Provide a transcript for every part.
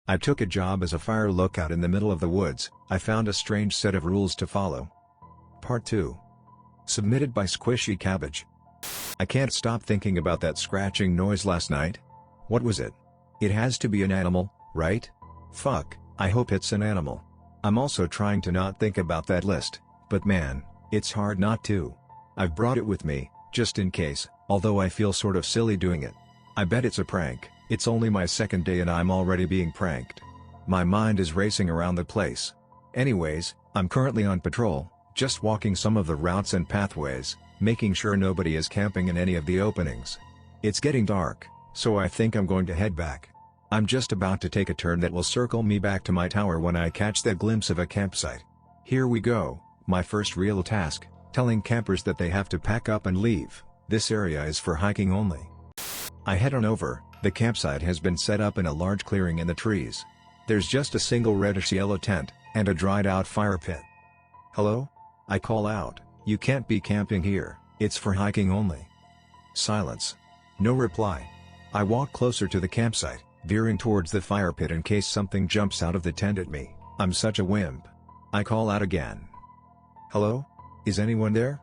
I took a job as a fire lookout in the middle of the woods. I found a strange set of rules to follow. Part 2. Submitted by Squishy Cabbage. I can't stop thinking about that scratching noise last night. What was it? It has to be an animal, right? Fuck, I hope it's an animal. I'm also trying to not think about that list, but man, it's hard not to. I've brought it with me, just in case, although I feel sort of silly doing it. I bet it's a prank. It's only my second day and I'm already being pranked. My mind is racing around the place. Anyways, I'm currently on patrol, just walking some of the routes and pathways, making sure nobody is camping in any of the openings. It's getting dark, so I think I'm going to head back. I'm just about to take a turn that will circle me back to my tower when I catch that glimpse of a campsite. Here we go, my first real task, telling campers that they have to pack up and leave. This area is for hiking only. I head on over. The campsite has been set up in a large clearing in the trees. There's just a single reddish-yellow tent, and a dried-out fire pit. Hello? I call out, you can't be camping here, it's for hiking only. Silence. No reply. I walk closer to the campsite, veering towards the fire pit in case something jumps out of the tent at me. I'm such a wimp. I call out again. Hello? Is anyone there?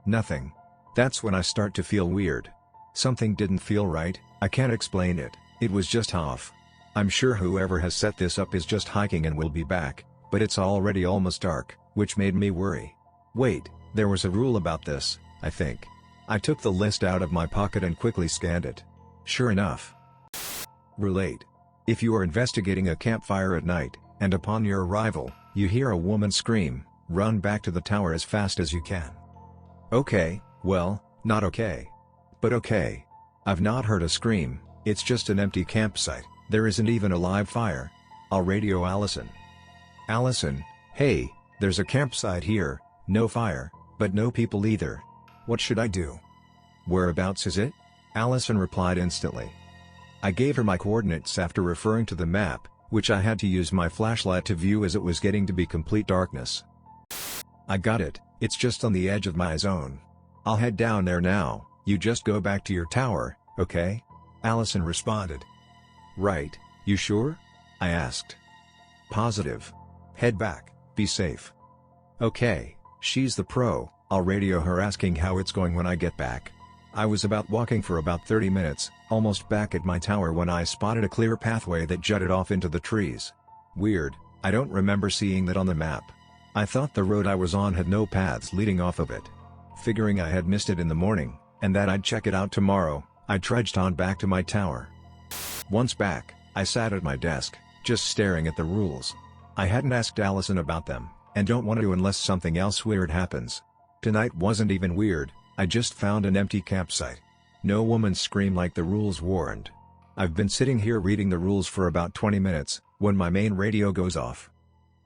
Nothing. That's when I start to feel weird. Something didn't feel right. I can't explain it, it was just off. I'm sure whoever has set this up is just hiking and will be back, but it's already almost dark, which made me worry. Wait, there was a rule about this, I think. I took the list out of my pocket and quickly scanned it. Sure enough. Rule 8. If you are investigating a campfire at night, and upon your arrival, you hear a woman scream, run back to the tower as fast as you can. Okay, well, not okay. But okay. I've not heard a scream, it's just an empty campsite, there isn't even a live fire. I'll radio Allison. Allison, hey, there's a campsite here, no fire, but no people either. What should I do? Whereabouts is it? Allison replied instantly. I gave her my coordinates after referring to the map, which I had to use my flashlight to view as it was getting to be complete darkness. I got it, it's just on the edge of my zone. I'll head down there now. You just go back to your tower, okay? Allison responded. Right, you sure? I asked. Positive. Head back, be safe. Okay, she's the pro. I'll radio her asking how it's going when I get back. I was walking for about 30 minutes, almost back at my tower when I spotted a clear pathway that jutted off into the trees. Weird, I don't remember seeing that on the map. I thought the road I was on had no paths leading off of it. Figuring I had missed it in the morning, and that I'd check it out tomorrow, I trudged on back to my tower. Once back, I sat at my desk, just staring at the rules. I hadn't asked Allison about them, and don't want to unless something else weird happens. Tonight wasn't even weird, I just found an empty campsite. No woman screamed like the rules warned. I've been sitting here reading the rules for about 20 minutes, when my main radio goes off.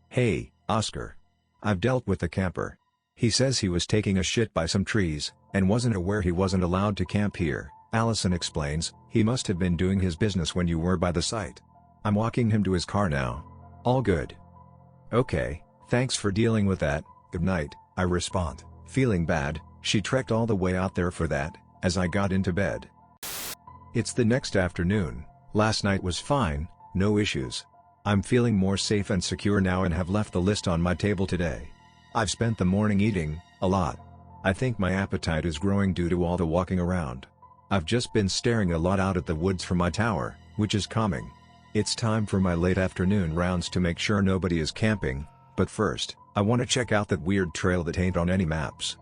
Hey, Oscar. I've dealt with the camper. He says he was taking a shit by some trees, and wasn't aware he wasn't allowed to camp here. Allison explains, he must have been doing his business when you were by the site. I'm walking him to his car now. All good. Okay, thanks for dealing with that, good night, I respond. Feeling bad, she trekked all the way out there for that, as I got into bed. It's the next afternoon. Last night was fine, no issues. I'm feeling more safe and secure now and have left the list on my table today. I've spent the morning eating, a lot. I think my appetite is growing due to all the walking around. I've just been staring a lot out at the woods from my tower, which is calming. It's time for my late afternoon rounds to make sure nobody is camping, but first, I want to check out that weird trail that ain't on any maps.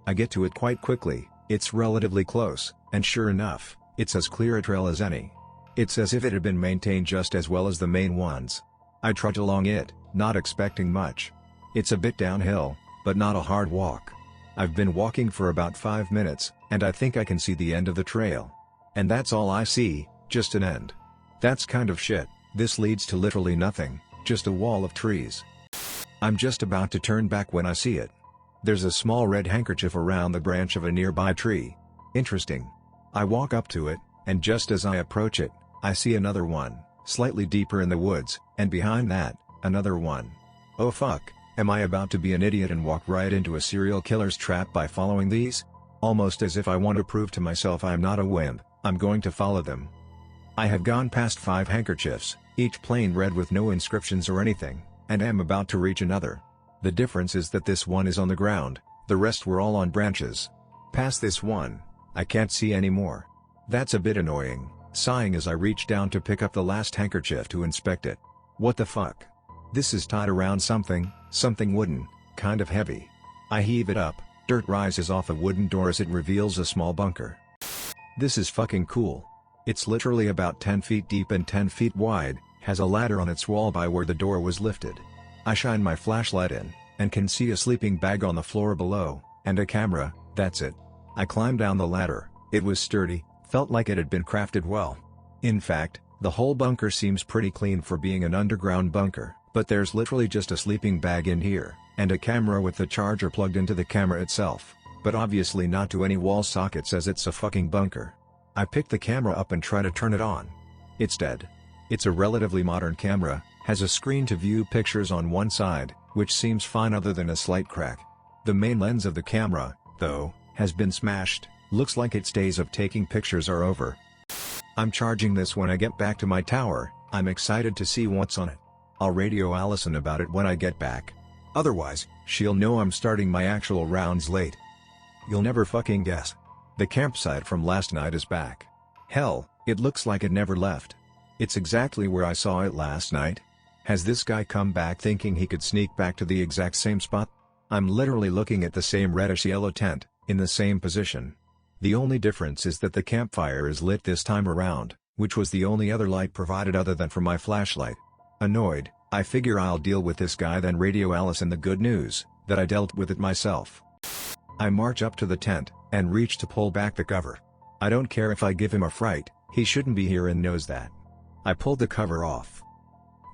I get to it quite quickly, it's relatively close, and sure enough, it's as clear a trail as any. It's as if it had been maintained just as well as the main ones. I trudge along it, not expecting much. It's a bit downhill, but not a hard walk. I've been walking for about 5 minutes, and I think I can see the end of the trail. And that's all I see, just an end. That's kind of shit, this leads to literally nothing, just a wall of trees. I'm just about to turn back when I see it. There's a small red handkerchief around the branch of a nearby tree. Interesting. I walk up to it, and just as I approach it, I see another one, slightly deeper in the woods, and behind that, another one. Oh fuck, am I about to be an idiot and walk right into a serial killer's trap by following these? Almost as if I want to prove to myself I'm not a wimp, I'm going to follow them. I have gone past 5 handkerchiefs, each plain red with no inscriptions or anything, and I am about to reach another. The difference is that this one is on the ground, the rest were all on branches. Past this one, I can't see anymore. That's a bit annoying, sighing as I reach down to pick up the last handkerchief to inspect it. What the fuck? This is tied around something wooden, kind of heavy. I heave it up, dirt rises off a wooden door as it reveals a small bunker. This is fucking cool. It's literally about 10 feet deep and 10 feet wide, has a ladder on its wall by where the door was lifted. I shine my flashlight in, and can see a sleeping bag on the floor below, and a camera. That's it. I climb down the ladder. It was sturdy, felt like it had been crafted well. In fact, the whole bunker seems pretty clean for being an underground bunker, but there's literally just a sleeping bag in here, and a camera with the charger plugged into the camera itself, but obviously not to any wall sockets as it's a fucking bunker. I pick the camera up and try to turn it on. It's dead. It's a relatively modern camera, has a screen to view pictures on one side, which seems fine other than a slight crack. The main lens of the camera, though, has been smashed, looks like its days of taking pictures are over. I'm charging this when I get back to my tower. I'm excited to see what's on it. I'll radio Allison about it when I get back. Otherwise, she'll know I'm starting my actual rounds late. You'll never fucking guess. The campsite from last night is back. Hell, it looks like it never left. It's exactly where I saw it last night. Has this guy come back thinking he could sneak back to the exact same spot? I'm literally looking at the same reddish yellow tent, in the same position. The only difference is that the campfire is lit this time around, which was the only other light provided other than from my flashlight. Annoyed, I figure I'll deal with this guy then radio Allison the good news, that I dealt with it myself. I march up to the tent, and reach to pull back the cover. I don't care if I give him a fright, he shouldn't be here and knows that. I pulled the cover off.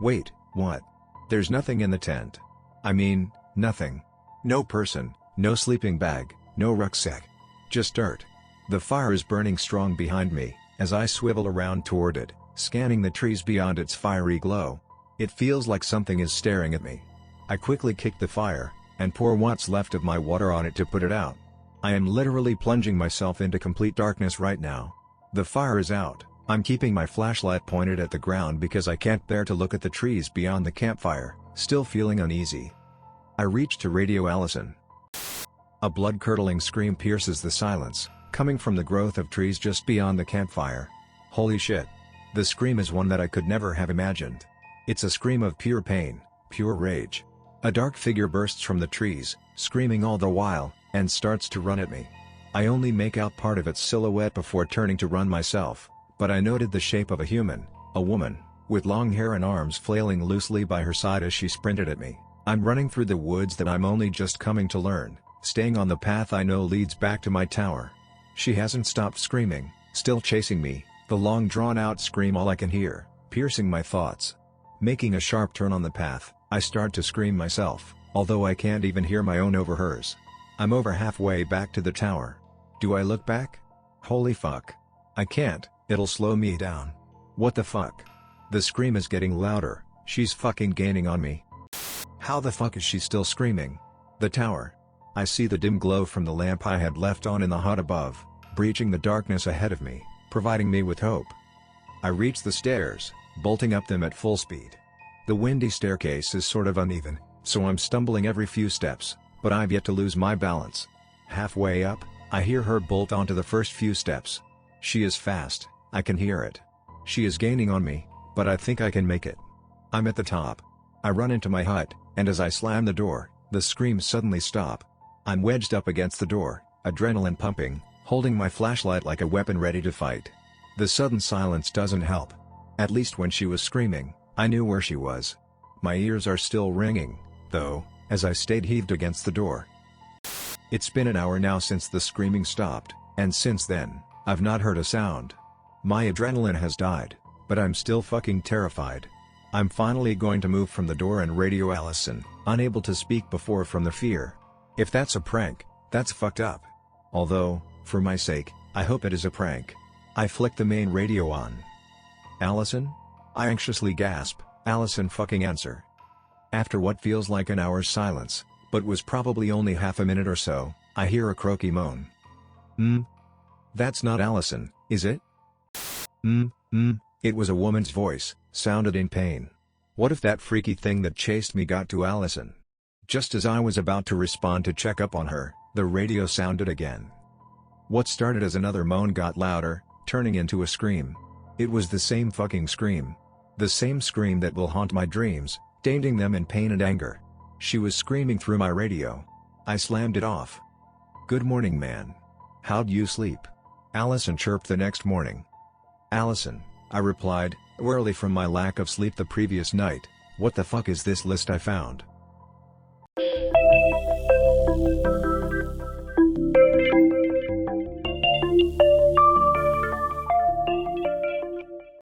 Wait, what? There's nothing in the tent. I mean, nothing. No person, no sleeping bag, no rucksack. Just dirt. The fire is burning strong behind me, as I swivel around toward it, scanning the trees beyond its fiery glow. It feels like something is staring at me. I quickly kick the fire, and pour what's left of my water on it to put it out. I am literally plunging myself into complete darkness right now. The fire is out. I'm keeping my flashlight pointed at the ground because I can't bear to look at the trees beyond the campfire, still feeling uneasy. I reach to radio Allison. A blood-curdling scream pierces the silence, coming from the growth of trees just beyond the campfire. Holy shit. The scream is one that I could never have imagined. It's a scream of pure pain, pure rage. A dark figure bursts from the trees, screaming all the while, and starts to run at me. I only make out part of its silhouette before turning to run myself, but I noted the shape of a human, a woman, with long hair and arms flailing loosely by her side as she sprinted at me. I'm running through the woods that I'm only just coming to learn, staying on the path I know leads back to my tower. She hasn't stopped screaming, still chasing me, the long drawn-out scream all I can hear, piercing my thoughts. Making a sharp turn on the path, I start to scream myself, although I can't even hear my own over hers. I'm over halfway back to the tower. Do I look back? Holy fuck. I can't, it'll slow me down. What the fuck? The scream is getting louder, she's fucking gaining on me. How the fuck is she still screaming? The tower. I see the dim glow from the lamp I had left on in the hut above, breaching the darkness ahead of me, providing me with hope. I reach the stairs, bolting up them at full speed. The windy staircase is sort of uneven, so I'm stumbling every few steps, but I've yet to lose my balance. Halfway up, I hear her bolt onto the first few steps. She is fast, I can hear it. She is gaining on me, but I think I can make it. I'm at the top. I run into my hut, and as I slam the door, the screams suddenly stop. I'm wedged up against the door, adrenaline pumping, holding my flashlight like a weapon ready to fight. The sudden silence doesn't help. At least when she was screaming, I knew where she was. My ears are still ringing, though, as I stayed heaved against the door. It's been an hour now since the screaming stopped, and since then, I've not heard a sound. My adrenaline has died, but I'm still fucking terrified. I'm finally going to move from the door and radio Allison, unable to speak before from the fear. If that's a prank, that's fucked up. Although, for my sake, I hope it is a prank. I flick the main radio on. Allison? I anxiously gasp, Allison fucking answer. After what feels like an hour's silence, but was probably only half a minute or so, I hear a croaky moan. That's not Allison, is it? It was a woman's voice, sounded in pain. What if that freaky thing that chased me got to Allison? Just as I was about to respond to check up on her, the radio sounded again. What started as another moan got louder, turning into a scream. It was the same fucking scream. The same scream that will haunt my dreams, tainting them in pain and anger. She was screaming through my radio. I slammed it off. "Good morning, man. How'd you sleep?" Allison chirped the next morning. "Allison," I replied, whirly from my lack of sleep the previous night, "what the fuck is this list I found?"